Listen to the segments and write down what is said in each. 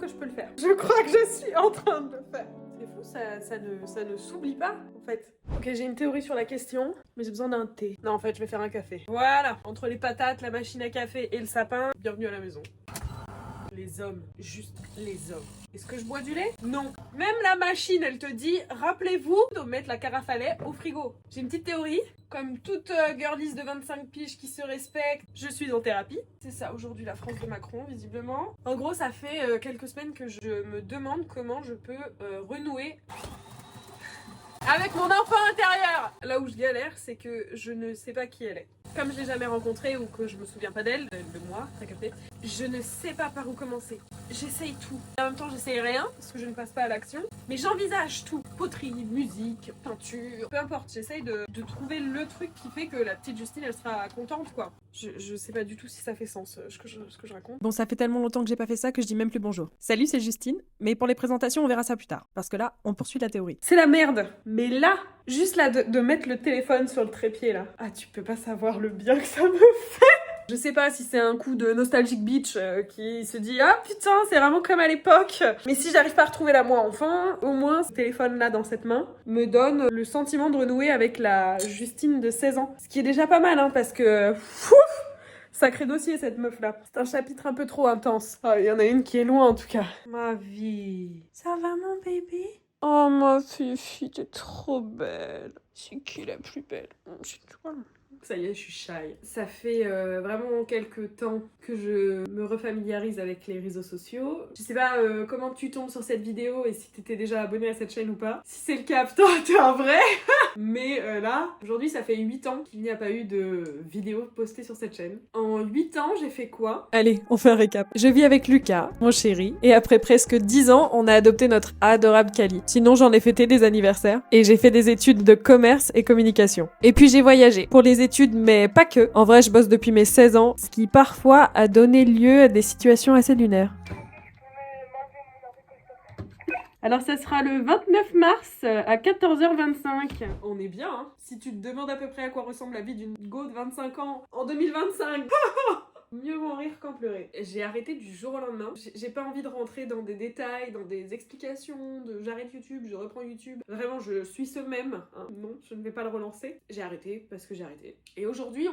que je peux le faire. Je crois que je suis en train de le faire. C'est fou, ça ne s'oublie pas, en fait. Ok, j'ai une théorie sur la question, mais j'ai besoin d'un thé. Non, en fait, je vais faire un café. Voilà, entre les patates, la machine à café et le sapin, bienvenue à la maison. Les hommes, juste les hommes. Est-ce que je bois du lait? Non. Même la machine, elle te dit, rappelez-vous de mettre la carafe à lait au frigo. J'ai une petite théorie. Comme toute girlies de 25 piges qui se respecte, je suis en thérapie. C'est ça, aujourd'hui, la France de Macron, visiblement. En gros, ça fait quelques semaines que je me demande comment je peux renouer avec mon enfant intérieur. Là où je galère, c'est que je ne sais pas qui elle est. Comme je l'ai jamais rencontrée ou que je me souviens pas d'elle, de moi, t'as capté, je ne sais pas par où commencer. J'essaye tout. En même temps, j'essaye rien parce que je ne passe pas à l'action. Mais j'envisage tout. Poterie, musique, peinture, peu importe. J'essaye de trouver le truc qui fait que la petite Justine, elle sera contente, quoi. Je sais pas du tout si ça fait sens ce que je raconte. Bon, ça fait tellement longtemps que j'ai pas fait ça que je dis même plus bonjour. Salut, c'est Justine, mais pour les présentations, on verra ça plus tard. Parce que là, on poursuit la théorie. C'est la merde. Mais là, juste là, de mettre le téléphone sur le trépied, là. Ah, tu peux pas savoir le bien que ça me fait. Je sais pas si c'est un coup de Nostalgic Beach qui se dit « Ah putain, c'est vraiment comme à l'époque !» Mais si j'arrive pas à retrouver la moi enfant, au moins ce téléphone-là dans cette main me donne le sentiment de renouer avec la Justine de 16 ans. Ce qui est déjà pas mal, hein, parce que... Sacré dossier, cette meuf-là. C'est un chapitre un peu trop intense. Ah, il y en a une qui est loin, en tout cas. Ma vie. Ça va, mon bébé? Oh, ma fifi, t'es trop belle. C'est qui la plus belle? C'est toi. Ça y est, je suis shy. Ça fait vraiment quelques temps que je me refamiliarise avec les réseaux sociaux. Je sais pas comment tu tombes sur cette vidéo et si t'étais déjà abonné à cette chaîne ou pas. Si c'est le cas, putain, t'es un vrai. Mais là, aujourd'hui, ça fait 8 ans qu'il n'y a pas eu de vidéo postée sur cette chaîne. En 8 ans, j'ai fait quoi? Allez, on fait un récap. Je vis avec Lucas, mon chéri, et après presque 10 ans, on a adopté notre adorable Kali. Sinon, j'en ai fêté des anniversaires, et j'ai fait des études de commerce et communication. Et puis j'ai voyagé. Pour les études, mais pas que. En vrai, je bosse depuis mes 16 ans, ce qui parfois a donné lieu à des situations assez lunaires. Alors ça sera le 29 mars à 14h25. On est bien, hein. Si tu te demandes à peu près à quoi ressemble la vie d'une go de 25 ans en 2025. Mieux vaut en rire qu'en pleurer. J'ai arrêté du jour au lendemain. J'ai pas envie de rentrer dans des détails, dans des explications, j'arrête YouTube, je reprends YouTube. Vraiment, je suis ce même. Hein. Non, je ne vais pas le relancer. J'ai arrêté parce que j'ai arrêté. Et aujourd'hui,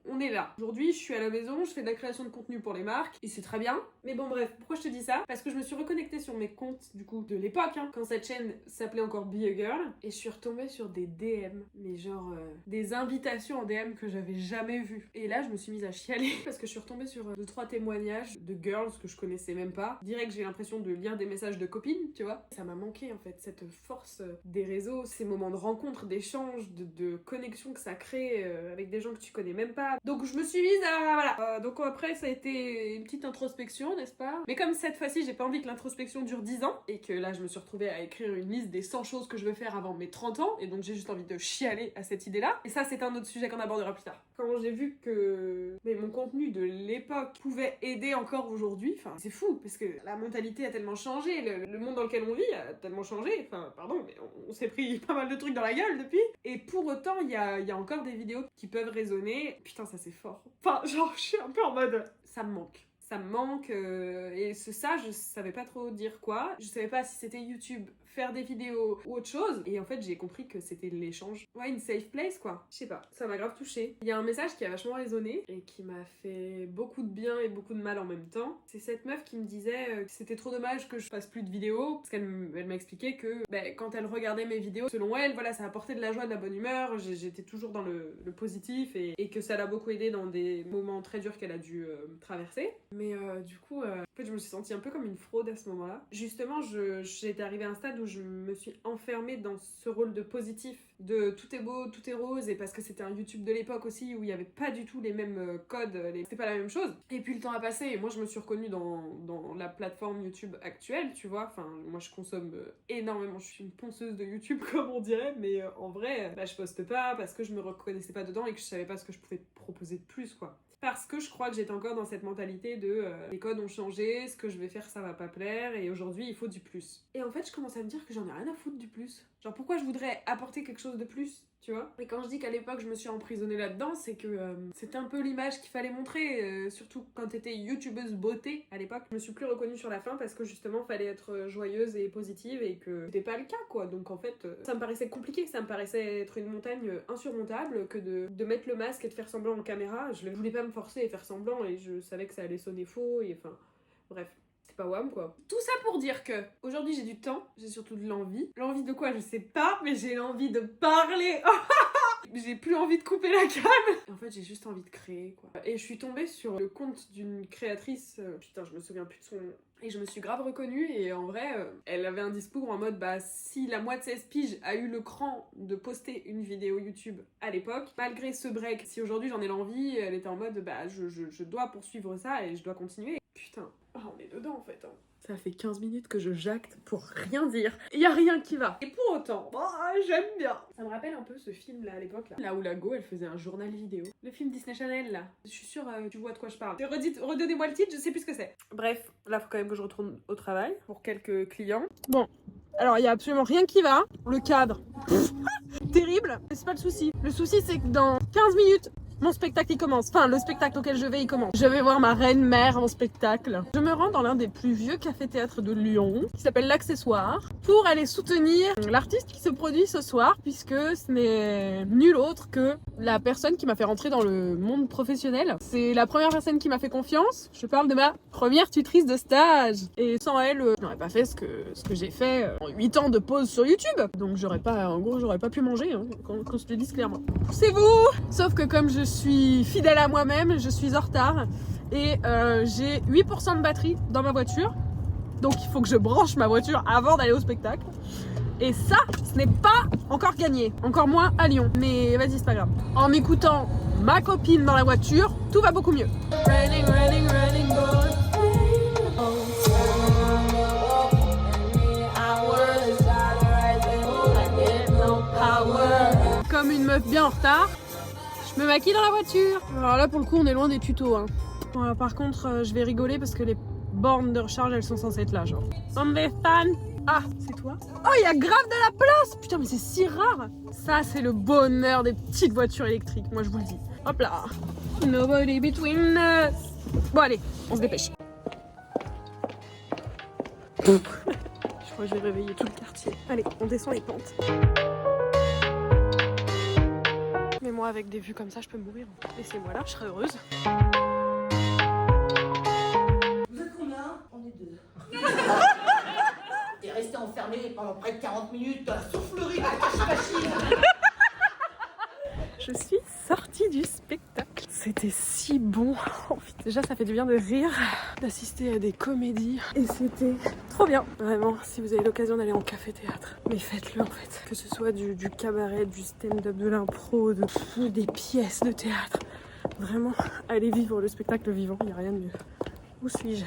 on est là. Aujourd'hui, je suis à la maison, je fais de la création de contenu pour les marques, et c'est très bien. Mais bon, bref, pourquoi je te dis ça? Parce que je me suis reconnectée sur mes comptes, du coup, de l'époque, hein, quand cette chaîne s'appelait encore Be a Girl, et je suis retombée sur des DM, mais genre des invitations en DM que j'avais jamais vues. Et là, je me suis mise à chialer parce que je suis retombée sur 2-3 témoignages de girls que je connaissais même pas. Direct, j'ai l'impression de lire des messages de copines, tu vois. Ça m'a manqué en fait, cette force des réseaux, ces moments de rencontre, d'échange, de connexion que ça crée avec des gens que tu connais même pas. Donc je me suis mise à... voilà. Donc après, ça a été une petite introspection, n'est-ce pas? Mais comme cette fois-ci, j'ai pas envie que l'introspection dure 10 ans, et que là, je me suis retrouvée à écrire une liste des 100 choses que je veux faire avant mes 30 ans, et donc j'ai juste envie de chialer à cette idée-là. Et ça, c'est un autre sujet qu'on abordera plus tard. Quand j'ai vu que mon contenu de l'époque pouvait aider encore aujourd'hui, enfin c'est fou parce que la mentalité a tellement changé, le monde dans lequel on vit a tellement changé, enfin pardon mais on s'est pris pas mal de trucs dans la gueule depuis, et pour autant il y a encore des vidéos qui peuvent résonner. Putain, ça c'est fort, enfin genre je suis un peu en mode ça me manque. Ça me manque, et ça, je savais pas trop dire quoi. Je savais pas si c'était YouTube, faire des vidéos ou autre chose. Et en fait, j'ai compris que c'était l'échange. Ouais, une safe place, quoi. Je sais pas, ça m'a grave touchée. Il y a un message qui a vachement résonné et qui m'a fait beaucoup de bien et beaucoup de mal en même temps. C'est cette meuf qui me disait que c'était trop dommage que je fasse plus de vidéos, parce qu'elle m'a expliqué que quand elle regardait mes vidéos, selon elle, voilà, ça apportait de la joie, de la bonne humeur, j'étais toujours dans le positif, et que ça l'a beaucoup aidé dans des moments très durs qu'elle a dû traverser. Mais du coup, en fait, je me suis sentie un peu comme une fraude à ce moment-là. Justement, j'étais arrivée à un stade où je me suis enfermée dans ce rôle de positif, de tout est beau, tout est rose, et parce que c'était un YouTube de l'époque aussi où il n'y avait pas du tout les mêmes codes, c'était pas la même chose. Et puis le temps a passé, et moi je me suis reconnue dans la plateforme YouTube actuelle, tu vois. Enfin, moi je consomme énormément, je suis une ponceuse de YouTube comme on dirait, mais en vrai, je poste pas parce que je me reconnaissais pas dedans et que je savais pas ce que je pouvais proposer de plus, quoi. Parce que je crois que j'étais encore dans cette mentalité de les codes ont changé, ce que je vais faire ça va pas plaire, et aujourd'hui il faut du plus. Et en fait je commence à me dire que j'en ai rien à foutre du plus. Genre pourquoi je voudrais apporter quelque chose de plus tu vois. Et quand je dis qu'à l'époque je me suis emprisonnée là-dedans, c'est que c'était un peu l'image qu'il fallait montrer, surtout quand t'étais youtubeuse beauté à l'époque. Je me suis plus reconnue sur la fin parce que justement fallait être joyeuse et positive et que c'était pas le cas quoi. Donc en fait, ça me paraissait compliqué, ça me paraissait être une montagne insurmontable que de mettre le masque et de faire semblant en caméra. Je voulais pas me forcer et faire semblant et je savais que ça allait sonner faux et enfin, bref. Pas wham quoi. Tout ça pour dire que aujourd'hui j'ai du temps, j'ai surtout de l'envie. L'envie de quoi je sais pas, mais j'ai l'envie de parler. J'ai plus envie de couper la canne. En fait j'ai juste envie de créer quoi. Et je suis tombée sur le compte d'une créatrice, putain je me souviens plus de son nom. Et je me suis grave reconnue et en vrai, elle avait un discours en mode bah si la moi de 16 piges a eu le cran de poster une vidéo YouTube à l'époque, malgré ce break, si aujourd'hui j'en ai l'envie, elle était en mode bah je dois poursuivre ça et je dois continuer. Putain, on est dedans en fait. Hein. Ça fait 15 minutes que je jacte pour rien dire. Y a rien qui va. Et pour autant, j'aime bien. Ça me rappelle un peu ce film là à l'époque là où la Go elle faisait un journal vidéo. Le film Disney Channel là. Je suis sûre tu vois de quoi je parle. Redonnez-moi le titre, je sais plus ce que c'est. Bref, là faut quand même que je retourne au travail pour quelques clients. Bon, alors il y a absolument rien qui va. Le cadre. Terrible. C'est pas le souci. Le souci c'est que dans 15 minutes, mon spectacle il commence, enfin le spectacle auquel je vais il commence. Je vais voir ma reine-mère en spectacle. Je me rends dans l'un des plus vieux cafés-théâtres de Lyon, qui s'appelle l'Accessoire, pour aller soutenir l'artiste qui se produit ce soir, puisque ce n'est nul autre que la personne qui m'a fait rentrer dans le monde professionnel. C'est la première personne qui m'a fait confiance. Je parle de ma première tutrice de stage. Et sans elle, je n'aurais pas fait ce que j'ai fait en 8 ans de pause sur YouTube. Donc j'aurais pas pu manger, hein, qu'on se le dise clairement. Poussez-vous! Sauf que comme je suis fidèle à moi-même, je suis en retard et j'ai 8% de batterie dans ma voiture, donc il faut que je branche ma voiture avant d'aller au spectacle et ça, ce n'est pas encore gagné, encore moins à Lyon, mais vas-y c'est pas grave. En écoutant ma copine dans la voiture, tout va beaucoup mieux. Comme une meuf bien en retard, je me maquille dans la voiture. Alors là pour le coup on est loin des tutos hein. Bon, alors, par contre je vais rigoler parce que les bornes de recharge elles sont censées être là genre. Bande des fans. Ah c'est toi? Oh il y a grave de la place. Putain mais c'est si rare. Ça c'est le bonheur des petites voitures électriques, moi je vous le dis. Hop là. Nobody between us. Bon allez, on se dépêche. Je crois que je vais réveiller tout le quartier. Allez, on descend les pentes. Mais moi avec des vues comme ça je peux mourir. Laissez-moi là, je serai heureuse. Vous êtes combien? On est 2. T'es resté enfermé pendant près de 40 minutes dans la soufflerie de la cache-machine. Je suis sortie du spectacle. C'était si bon. Déjà ça fait du bien de rire, d'assister à des comédies. Et c'était trop bien. Vraiment, si vous avez l'occasion d'aller en café-théâtre, mais faites-le en fait. Que ce soit du cabaret, du stand-up, de l'impro, des pièces de théâtre. Vraiment, allez vivre le spectacle vivant, il n'y a rien de mieux. Où suis-je?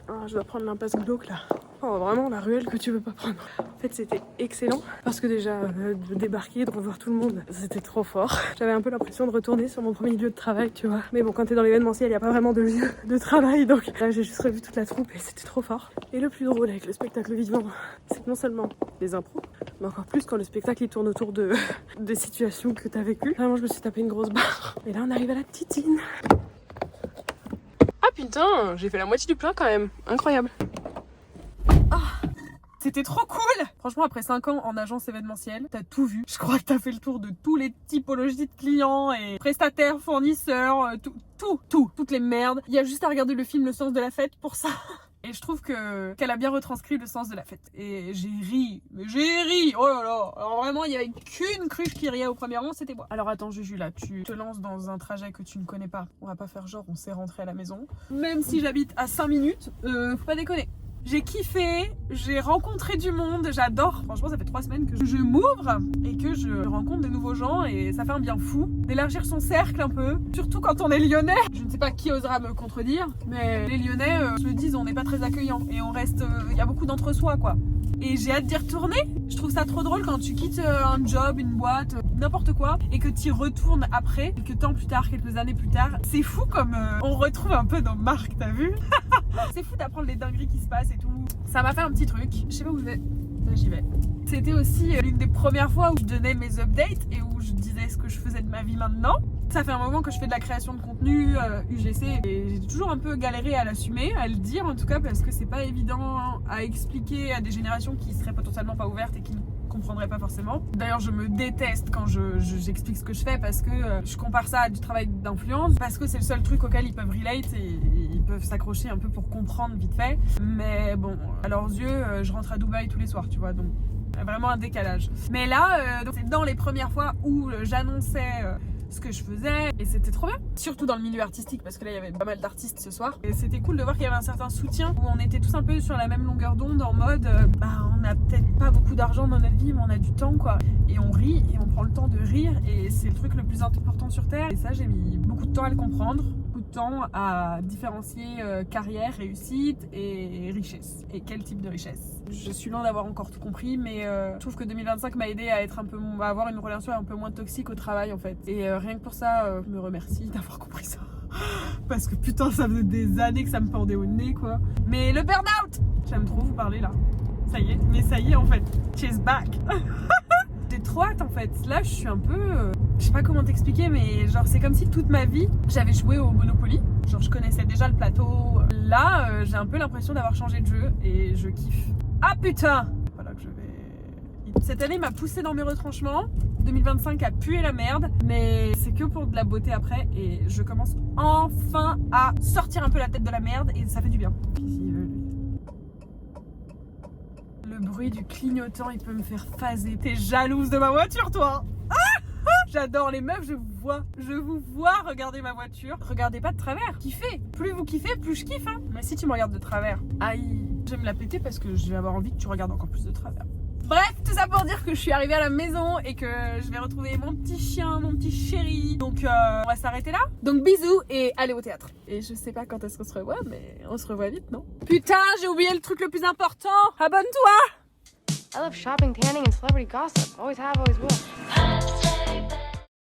Ah, je dois prendre l'impasse glauque là. Oh, vraiment la ruelle que tu veux pas prendre. En fait, c'était excellent parce que déjà, de débarquer, de revoir tout le monde, c'était trop fort. J'avais un peu l'impression de retourner sur mon premier lieu de travail, tu vois. Mais bon, quand t'es dans l'événementiel, il n'y a pas vraiment de lieu de travail, donc là, j'ai juste revu toute la troupe et c'était trop fort. Et le plus drôle avec le spectacle vivant, c'est que non seulement des impros, mais encore plus quand le spectacle il tourne autour de situations que t'as vécues. Vraiment, je me suis tapé une grosse barre. Et là, on arrive à la titine. Ah putain, j'ai fait la moitié du plein quand même. Incroyable. C'était trop cool! Franchement, après 5 ans en agence événementielle, t'as tout vu. Je crois que t'as fait le tour de tous les typologies de clients et prestataires, fournisseurs, toutes les merdes. Il y a juste à regarder le film Le Sens de la Fête pour ça. Et je trouve qu'elle a bien retranscrit le sens de la fête. Et j'ai ri, oh là là. Alors vraiment, il y avait qu'une cruche qui riait au premier rang, c'était moi. Alors attends Juju, là, tu te lances dans un trajet que tu ne connais pas. On va pas faire genre, on s'est rentré à la maison. Même si j'habite à 5 minutes, faut pas déconner. J'ai kiffé, j'ai rencontré du monde, j'adore. Franchement, ça fait 3 semaines que je m'ouvre et que je rencontre de nouveaux gens et ça fait un bien fou. D'élargir son cercle un peu, surtout quand on est lyonnais. Je ne sais pas qui osera me contredire, mais les lyonnais se le disent, on n'est pas très accueillants et on reste, il y a beaucoup d'entre-soi quoi. Et j'ai hâte d'y retourner. Je trouve ça trop drôle quand tu quittes un job, une boîte, n'importe quoi, et que tu y retournes après, quelques temps plus tard, quelques années plus tard. C'est fou comme on retrouve un peu nos marques, t'as vu? C'est fou d'apprendre les dingueries qui se passent et tout. Ça m'a fait un petit truc. Je sais pas où je vais. Là, j'y vais. C'était aussi l'une des premières fois où je donnais mes updates et où je disais ce que je faisais de ma vie maintenant. Ça fait un moment que je fais de la création de contenu UGC et j'ai toujours un peu galéré à l'assumer, à le dire en tout cas, parce que c'est pas évident à expliquer à des générations qui seraient potentiellement pas ouvertes et qui ne comprendraient pas forcément. D'ailleurs, je me déteste quand j'explique ce que je fais parce que je compare ça à du travail d'influence, parce que c'est le seul truc auquel ils peuvent relate et ils peuvent s'accrocher un peu pour comprendre vite fait. Mais bon, à leurs yeux, je rentre à Dubaï tous les soirs, tu vois, donc vraiment un décalage. Mais là, c'est dans les premières fois où j'annonçais ce que je faisais et c'était trop bien, surtout dans le milieu artistique parce que là il y avait pas mal d'artistes ce soir et c'était cool de voir qu'il y avait un certain soutien où on était tous un peu sur la même longueur d'onde en mode on a peut-être pas beaucoup d'argent dans notre vie mais on a du temps quoi et on rit et on prend le temps de rire et c'est le truc le plus important sur terre et ça j'ai mis beaucoup de temps à le comprendre, beaucoup de temps à différencier carrière, réussite et richesse et quel type de richesse. Je suis loin d'avoir encore tout compris mais je trouve que 2025 m'a aidé à être à avoir une relation un peu moins toxique au travail en fait et rien que pour ça je me remercie d'avoir compris ça parce que putain ça faisait des années que ça me pendait au nez quoi. Mais le burn-out, j'aime trop vous parler là, ça y est, mais ça y est en fait, she's back. J'ai trop hâte en fait, là je suis un peu je sais pas comment t'expliquer mais genre c'est comme si toute ma vie j'avais joué au Monopoly, genre je connaissais déjà le plateau, là j'ai un peu l'impression d'avoir changé de jeu et je kiffe. Ah putain, voilà que je vais... Cette année m'a poussé dans mes retranchements, 2025 a pué la merde, mais c'est que pour de la beauté après et je commence enfin à sortir un peu la tête de la merde et ça fait du bien. Le bruit du clignotant il peut me faire phaser. T'es jalouse de ma voiture toi? J'adore les meufs, je vous vois regarder ma voiture. Regardez pas de travers, kiffez. Plus vous kiffez, plus je kiffe hein. Mais si tu me regardes de travers, aïe, je vais me la péter parce que je vais avoir envie que tu regardes encore plus de travers. Bref, tout ça pour dire que je suis arrivée à la maison et que je vais retrouver mon petit chien, mon petit chéri. Donc on va s'arrêter là. Donc bisous et allez au théâtre. Et je sais pas quand est-ce qu'on se revoit, mais on se revoit vite, non? Putain, j'ai oublié le truc le plus important. Abonne-toi! I love shopping, tanning, and celebrity gossip. Always have, always will.